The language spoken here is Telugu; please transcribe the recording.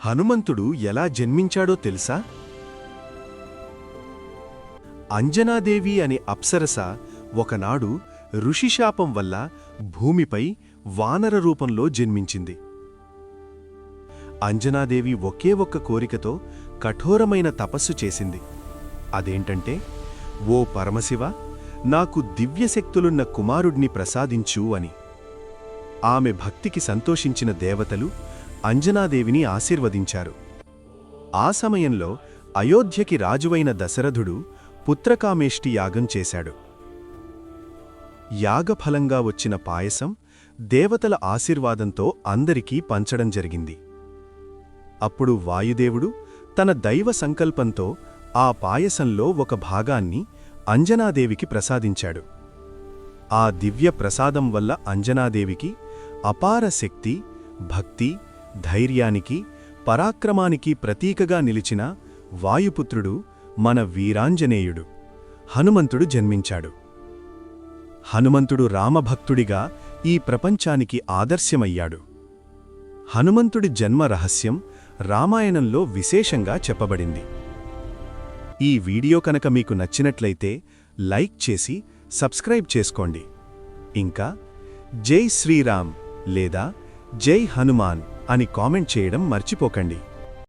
హనుమంతుడు ఎలా జన్మించాడో తెలుసా? అంజనాదేవి అనే అప్సరస ఒకనాడు ఋషిశాపం వల్ల భూమిపై వానర రూపంలో జన్మించింది. అంజనాదేవి ఒకే ఒక్క కోరికతో కఠోరమైన తపస్సు చేసింది. అదేంటంటే, ఓ పరమశివ, నాకు దివ్యశక్తులున్న కుమారుడిని ప్రసాదించు అని. ఆమె భక్తికి సంతోషించిన దేవతలు అంజనాదేవిని ఆశీర్వదించారు. ఆ సమయంలో అయోధ్యకి రాజువైన దశరథుడు పుత్రకామేష్టి యాగం చేశాడు. యాగఫలంగా వచ్చిన పాయసం దేవతల ఆశీర్వాదంతో అందరికీ పంచడం జరిగింది. అప్పుడు వాయుదేవుడు తన దైవ సంకల్పంతో ఆ పాయసంలో ఒక భాగాన్ని అంజనాదేవికి ప్రసాదించాడు. ఆ దివ్య ప్రసాదం వల్ల అంజనాదేవికి అపార శక్తి, భక్తి, ధైర్యానికి, పరాక్రమానికి ప్రతీకగా నిలిచిన వాయుపుత్రుడు మన వీరాంజనేయుడు హనుమంతుడు జన్మించాడు. హనుమంతుడు రామభక్తుడిగా ఈ ప్రపంచానికి ఆదర్శమయ్యాడు. హనుమంతుడి జన్మ రహస్యం రామాయణంలో విశేషంగా చెప్పబడింది. ఈ వీడియో కనుక మీకు నచ్చినట్లయితే లైక్ చేసి సబ్స్క్రైబ్ చేసుకోండి. ఇంకా జై శ్రీరామ్ లేదా జై హనుమాన్ అని కామెంట్ చేయడం మర్చిపోకండి.